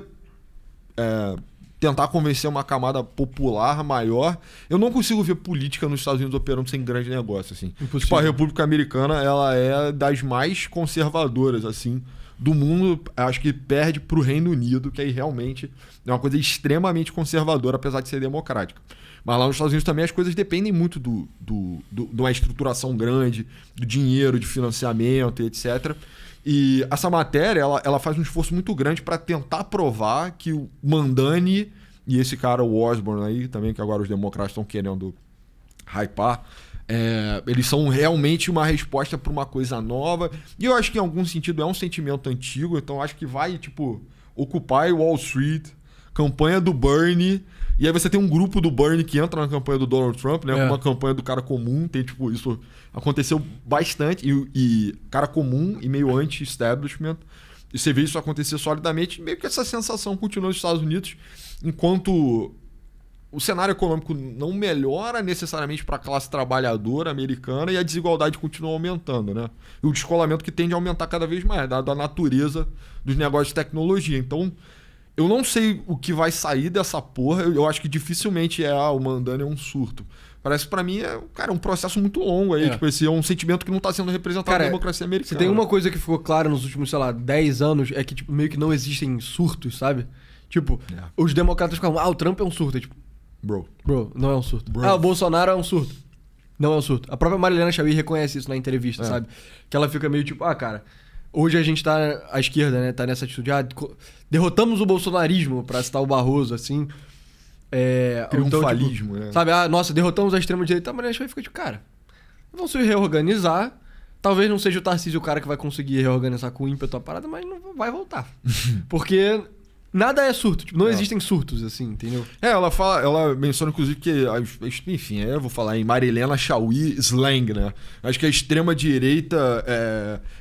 tentar convencer uma camada popular maior. Eu não consigo ver política nos Estados Unidos operando sem grande negócio, assim. Impossível. Tipo, a República Americana, ela é das mais conservadoras, assim, do mundo. Acho que perde pro Reino Unido, que aí realmente é uma coisa extremamente conservadora, apesar de ser democrática. Mas lá nos Estados Unidos também as coisas dependem muito de uma estruturação grande, do dinheiro, de financiamento e etc. E essa matéria, ela faz um esforço muito grande para tentar provar que o Mandani e esse cara, o Osborne aí, também, que agora os democratas estão querendo hypar, eles são realmente uma resposta para uma coisa nova. E eu acho que em algum sentido é um sentimento antigo, então acho que vai, tipo, ocupar Wall Street, campanha do Bernie. E aí você tem um grupo do Bernie que entra na campanha do Donald Trump, né? Uma campanha do cara comum. Tem, tipo, isso aconteceu bastante. E cara comum e meio anti-establishment. E você vê isso acontecer solidamente. Meio que essa sensação continua nos Estados Unidos. Enquanto o cenário econômico não melhora necessariamente para a classe trabalhadora americana e a desigualdade continua aumentando, né? E o descolamento que tende a aumentar cada vez mais, dado a natureza dos negócios de tecnologia. Então... eu não sei o que vai sair dessa porra. Eu acho que dificilmente o Mandani é um surto. Parece pra mim, um processo muito longo aí. Tipo, esse é um sentimento que não tá sendo representado na democracia americana. Se tem uma coisa que ficou clara nos últimos, 10 anos, é que tipo, meio que não existem surtos, sabe? Tipo, os democratas ficam, o Trump é um surto. É, tipo, Bro, não é um surto. O Bolsonaro é um surto. Não é um surto. A própria Mariana Chauí reconhece isso na entrevista, sabe? Que ela fica meio tipo, cara... Hoje a gente tá, a esquerda, né, tá nessa atitude, derrotamos o bolsonarismo, pra citar o Barroso, assim. Triunfalismo, então, tipo, né? Sabe, nossa, derrotamos a extrema-direita. A Mariana Chauí fica tipo, cara, vão se reorganizar. Talvez não seja o Tarcísio o cara que vai conseguir reorganizar com ímpeto a parada, mas não vai voltar. Porque nada é surto, tipo, não existem surtos, assim, entendeu? Ela menciona, inclusive, que, enfim, eu vou falar em Marilena Chauí slang, né? Acho que a extrema-direita,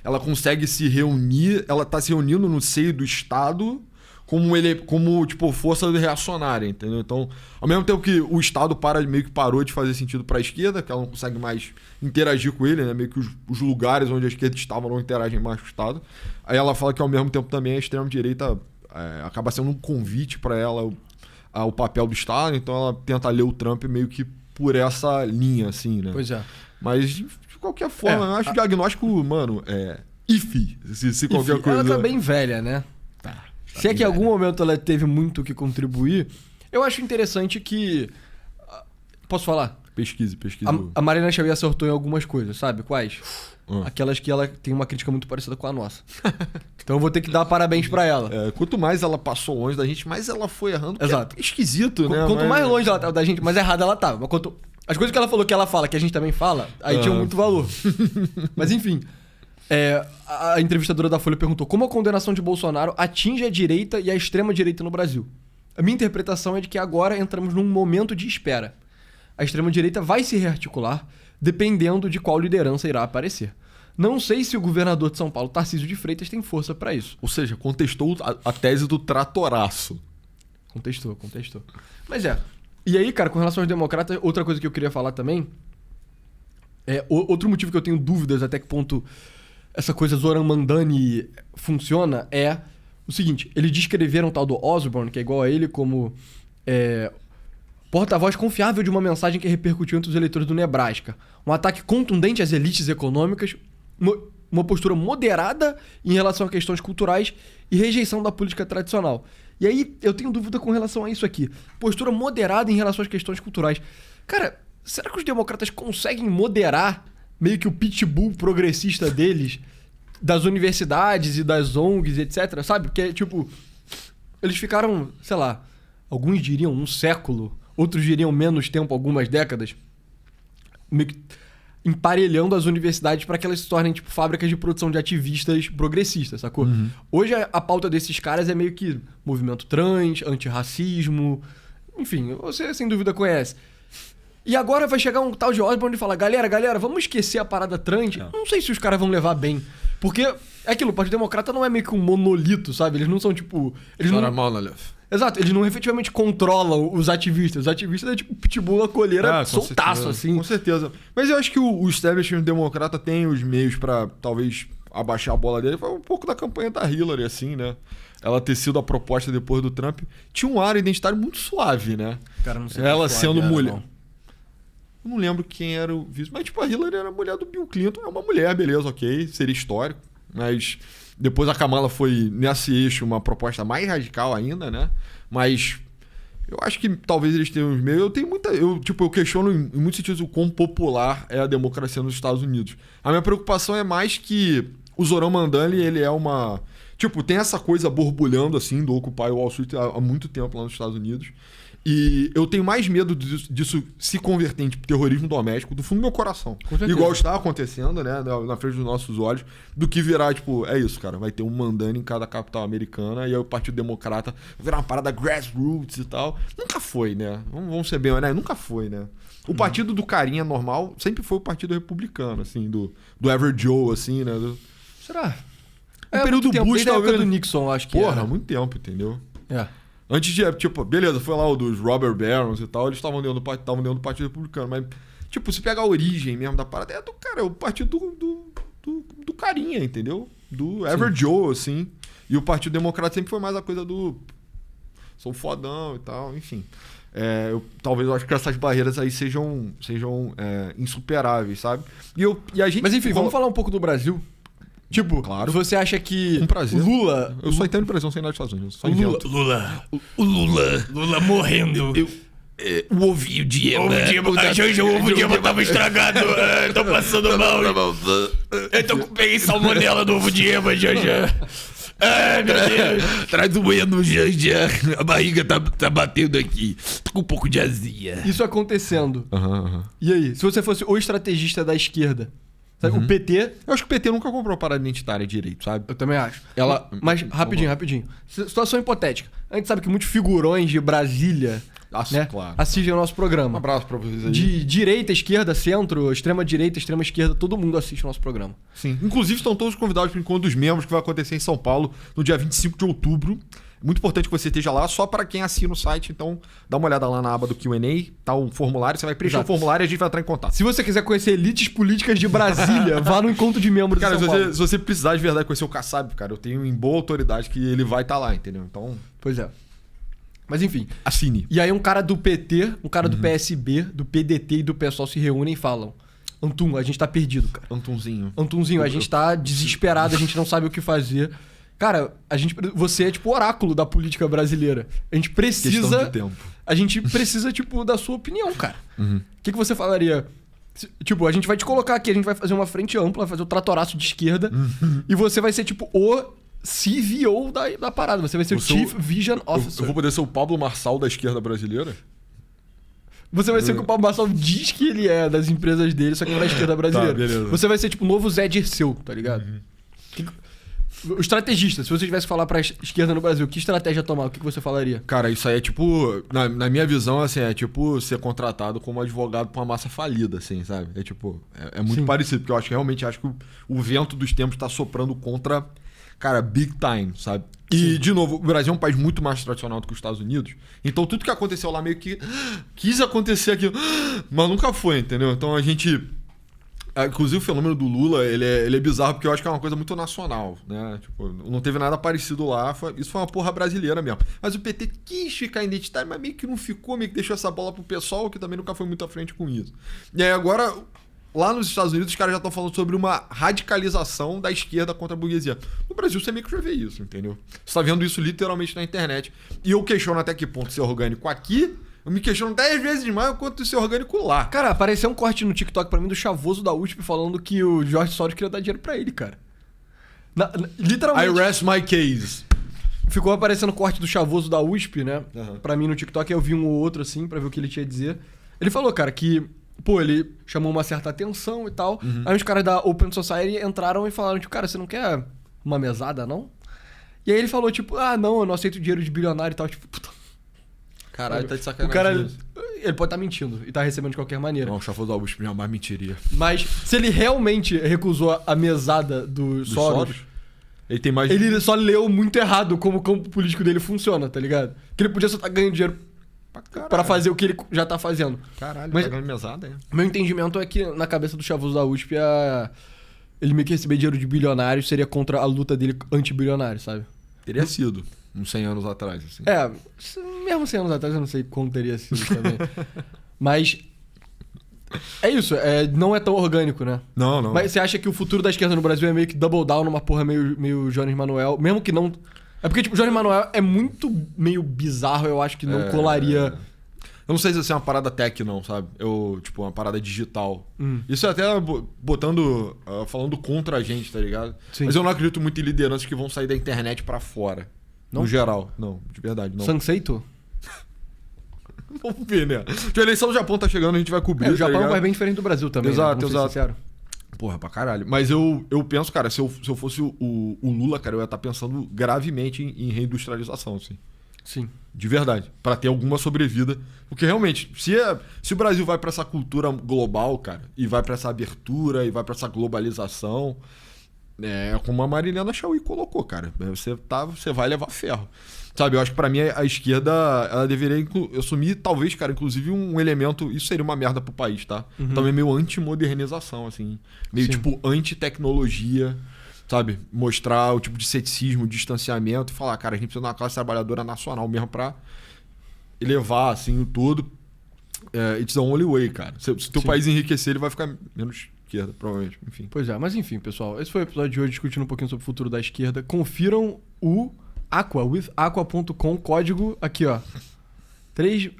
ela consegue se reunir, ela tá se reunindo no seio do Estado como tipo, força reacionária, entendeu? Então, ao mesmo tempo que o Estado meio que parou de fazer sentido pra esquerda, que ela não consegue mais interagir com ele, né? Meio que os lugares onde a esquerda estava não interagem mais com o Estado. Aí ela fala que, ao mesmo tempo, também a extrema-direita acaba sendo um convite para ela ao papel do Estado, então ela tenta ler o Trump meio que por essa linha, assim, né? Pois é. Mas, de qualquer forma, eu acho o diagnóstico, mano, iffy, se qualquer coisa... Ela tá bem velha, né? Se é que em algum momento ela teve muito o que contribuir, eu acho interessante que... Posso falar? Pesquise. A Mariana Chauí acertou em algumas coisas, sabe? Quais? Aquelas que ela tem uma crítica muito parecida com a nossa. Então eu vou ter que dar parabéns pra ela. Quanto mais ela passou longe da gente, mais ela foi errando. Exato. É esquisito, né? Quanto mais longe ela tava da gente, mais errada ela tava. Mas as coisas que ela falou que ela fala, que a gente também fala, aí tinham muito valor. Mas enfim, a entrevistadora da Folha perguntou como a condenação de Bolsonaro atinge a direita e a extrema-direita no Brasil. A minha interpretação é de que agora entramos num momento de espera. A extrema-direita vai se rearticular dependendo de qual liderança irá aparecer. Não sei se o governador de São Paulo, Tarcísio de Freitas, tem força pra isso. Ou seja, contestou a tese do tratoraço. Contestou. Mas E aí, cara, com relação aos democratas, outra coisa que eu queria falar também... outro motivo que eu tenho dúvidas até que ponto essa coisa Zoran Mandani funciona é o seguinte. Eles descreveram o tal do Osborne, que é igual a ele, como... porta-voz confiável de uma mensagem que repercutiu entre os eleitores do Nebraska. Um ataque contundente às elites econômicas, uma postura moderada em relação a questões culturais e rejeição da política tradicional. E aí, eu tenho dúvida com relação a isso aqui. Postura moderada em relação às questões culturais. Cara, será que os democratas conseguem moderar meio que o pitbull progressista deles, das universidades e das ONGs, etc? Sabe? Porque, tipo, eles ficaram, sei lá, alguns diriam um século, outros diriam menos tempo, algumas décadas, meio que emparelhando as universidades para que elas se tornem, tipo, fábricas de produção de ativistas progressistas, sacou? Hoje a pauta desses caras é meio que movimento trans, antirracismo, enfim, você sem dúvida conhece. E agora vai chegar um tal de Osborne e falar, galera, vamos esquecer a parada trans. Não sei se os caras vão levar bem. Porque é aquilo, o Partido Democrata não é meio que um monolito, sabe? Eles não são, tipo... Exato, eles não efetivamente controlam os ativistas. Os ativistas é tipo pitbull na colheira, soltaço, assim. Com certeza. Mas eu acho que o establishment democrata tem os meios pra, talvez, abaixar a bola dele. Foi um pouco da campanha da Hillary, assim, né? Ela ter sido a proposta depois do Trump. Tinha um ar identitário muito suave, né? Cara, não sei ela sendo mulher. Não. Eu não lembro quem era o vice. Mas, tipo, a Hillary era a mulher do Bill Clinton. É uma mulher, beleza, ok. Seria histórico. Mas depois a Kamala foi, nesse eixo, uma proposta mais radical ainda, né? Mas eu acho que talvez eles tenham os meios. Eu tenho muita... Eu questiono em muitos sentidos o quão popular é a democracia nos Estados Unidos. A minha preocupação é mais que o Zoran Mandani, ele é uma... Tipo, tem essa coisa borbulhando, assim, do Occupy Wall Street há muito tempo lá nos Estados Unidos. E eu tenho mais medo disso se converter em tipo, terrorismo doméstico do fundo do meu coração. Igual está acontecendo, né? Na frente dos nossos olhos. Do que virar, tipo, é isso, cara. Vai ter um Mandani em cada capital americana. E aí o Partido Democrata vai virar uma parada grassroots e tal. Nunca foi, né? Vamos ser bem honestos. Nunca foi, né? O partido do carinha normal sempre foi o partido republicano, assim. Do Average Joe, assim, né? Será? No período do Bush, desde a época talvez... do Nixon, acho que Porra, era. muito tempo, entendeu? É. Antes de, tipo, beleza, foi lá o dos Robert Barons e tal, eles estavam dentro do Partido Republicano, mas, tipo, se pegar a origem mesmo da parada, é do cara, é o partido do carinha, entendeu? Do Average Joe, assim. E o Partido Democrata sempre foi mais a coisa do sou fodão e tal, enfim. Talvez eu acho que essas barreiras aí sejam insuperáveis, sabe? E a gente... Mas enfim, vamos falar um pouco do Brasil. Tipo, claro. Você acha que com prazer. Lula... Eu só entendo Brasil sem nada dos Estados Unidos. Só invento. Lula morrendo. O ovinho de Ema. O ovo de Ema tava estragado. Tô passando mal. Peguei salmonela do ovo de Ema, Janja. Ai, meu Deus. Traz um Eno, Janja. A barriga tá batendo aqui. Tô com um pouco de azia. Isso acontecendo. E aí? Se você fosse o estrategista da esquerda, sabe? O PT... Eu acho que o PT nunca comprou parada identitária direito, sabe? Eu também acho. Mas, rapidinho. Situação hipotética. A gente sabe que muitos figurões de Brasília... né, claro. assistem ao nosso programa. Um abraço pra vocês aí. De direita, esquerda, centro, extrema direita, extrema esquerda, todo mundo assiste ao nosso programa. Sim. Inclusive estão todos convidados para o encontro dos membros que vai acontecer em São Paulo no dia 25 de outubro. Muito importante que você esteja lá, só para quem assina o site. Então, dá uma olhada lá na aba do Q&A, tá um formulário, você vai preencher o formulário e a gente vai entrar em contato. Se você quiser conhecer elites políticas de Brasília, vá no encontro de membros cara, de São Paulo. Se você precisar de verdade conhecer o Kassab, cara, eu tenho em boa autoridade que ele vai estar lá, entendeu? Então... Pois é. Mas enfim. Assine. E aí um cara do PT, um cara do PSB, do PDT e do PSOL se reúnem e falam: Antum, a gente tá perdido, cara. Antunzinho, a gente tá desesperado, a gente não sabe o que fazer. Cara, você é tipo o oráculo da política brasileira. A gente precisa... Questão de tempo. A gente precisa, tipo, da sua opinião, cara. O que você falaria? Tipo, a gente vai te colocar aqui, a gente vai fazer uma frente ampla, vai fazer o tratoraço de esquerda. E você vai ser, tipo, o CVO da parada. Você vai ser o Chief Vision Officer. Eu vou poder ser o Pablo Marçal da esquerda brasileira? Você vai ser o que o Pablo Marçal diz que ele é das empresas dele, só que na esquerda brasileira. Tá, beleza. Você vai ser, tipo, o novo Zé Dirceu, tá ligado? O estrategista, se você tivesse que falar pra esquerda no Brasil, que estratégia tomar? O que você falaria? Cara, isso aí é tipo... Na minha visão, assim, é tipo ser contratado como advogado pra uma massa falida, assim, sabe? É tipo... É muito parecido, porque eu realmente acho que o vento dos tempos tá soprando contra... Cara, big time, sabe? E, de novo, o Brasil é um país muito mais tradicional do que os Estados Unidos. Então, tudo que aconteceu lá meio que... Quis acontecer aqui, mas nunca foi, entendeu? Então, a gente... Inclusive, o fenômeno do Lula, ele é bizarro, porque eu acho que é uma coisa muito nacional, né? Tipo, não teve nada parecido lá. Isso foi uma porra brasileira mesmo. Mas o PT quis ficar identitário, mas meio que não ficou, meio que deixou essa bola pro pessoal, que também nunca foi muito à frente com isso. E aí, agora... lá nos Estados Unidos os caras já estão falando sobre uma radicalização da esquerda contra a burguesia. No Brasil você meio que já vê isso, entendeu? Você tá vendo isso literalmente na internet. E eu questiono até que ponto ser orgânico aqui, eu me questiono 10 vezes demais quanto ser orgânico lá. Cara, apareceu um corte no TikTok pra mim do Chavoso da USP falando que o Jorge Soros queria dar dinheiro pra ele, cara. Literalmente. I rest my case. Ficou aparecendo corte do Chavoso da USP, né? Uhum. Pra mim no TikTok, eu vi um ou outro assim, pra ver o que ele tinha a dizer. Ele falou, cara, que, pô, ele chamou uma certa atenção e tal. Aí os caras da Open Society entraram e falaram, tipo, cara, você não quer uma mesada, não? E aí ele falou, tipo, ah, não, eu não aceito dinheiro de bilionário e tal. Tipo, puta. Caralho, tá de O sacanagem. cara, isso. ele pode estar mentindo e tá recebendo de qualquer maneira. Não, o Chavoso da USP jamais mentiria. Mas se ele realmente recusou a mesada do Soros, Ele tem mais... ele só leu muito errado como o campo político dele funciona, tá ligado? Que ele podia só estar ganhando dinheiro pra fazer o que ele já tá fazendo. Caralho, Mas- tá ganhando mesada, é. Meu entendimento é que na cabeça do Chavoso da USP, ele meio que receber dinheiro de bilionário seria contra a luta dele anti-bilionário, sabe? Teria sido, uns 100 anos atrás, assim. É, mesmo 100 anos atrás eu não sei como teria sido também. Mas é isso, não é tão orgânico, né? Não. Mas você acha que o futuro da esquerda no Brasil é meio que double down numa porra meio Jones Manuel? Mesmo que não... É porque, tipo, o Jones Manuel é muito meio bizarro, eu acho que não colaria... Eu não sei se assim, é uma parada tech, não, sabe? Tipo, uma parada digital. Isso é até botando... falando contra a gente, tá ligado? Sim. Mas eu não acredito muito em lideranças que vão sair da internet pra fora. Não? No geral. Não, de verdade, não. Sanseito? Vamos ver, né? A eleição do Japão tá chegando, a gente vai cobrir, O Japão tá é um ligado? país bem diferente do Brasil também, Exato, né? Vamos ser exato. sincero. Porra, pra caralho. Mas eu penso, cara, se eu fosse o Lula, cara, eu ia estar pensando gravemente em reindustrialização, assim. Sim. De verdade. Pra ter alguma sobrevida. Porque realmente, se o Brasil vai pra essa cultura global, cara, e vai pra essa abertura, e vai pra essa globalização, é como a Marilena Chauí colocou, cara. Você vai levar ferro. Sabe, eu acho que pra mim a esquerda, ela deveria assumir, talvez, cara, inclusive um elemento... Isso seria uma merda pro país, tá? Também meio anti-modernização, assim. Meio, Sim. tipo, anti-tecnologia, sabe? Mostrar o tipo de ceticismo, distanciamento e falar, cara, a gente precisa de uma classe trabalhadora nacional mesmo pra elevar, assim, o todo. It's the only way, cara. Se teu Sim. país enriquecer, ele vai ficar menos esquerda, provavelmente. Enfim. Pois é, mas enfim, pessoal. Esse foi o episódio de hoje discutindo um pouquinho sobre o futuro da esquerda. Confiram o Aqua, withaqua.com, código aqui, ó. 3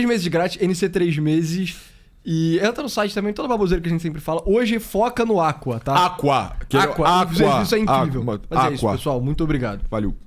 meses grátis, NC 3 meses. E entra no site também, toda a baboseira que a gente sempre fala. Hoje foca no Aqua, tá? Aqua. Aqua. Isso é incrível. Aqua. Mas é isso, pessoal. Muito obrigado. Valeu.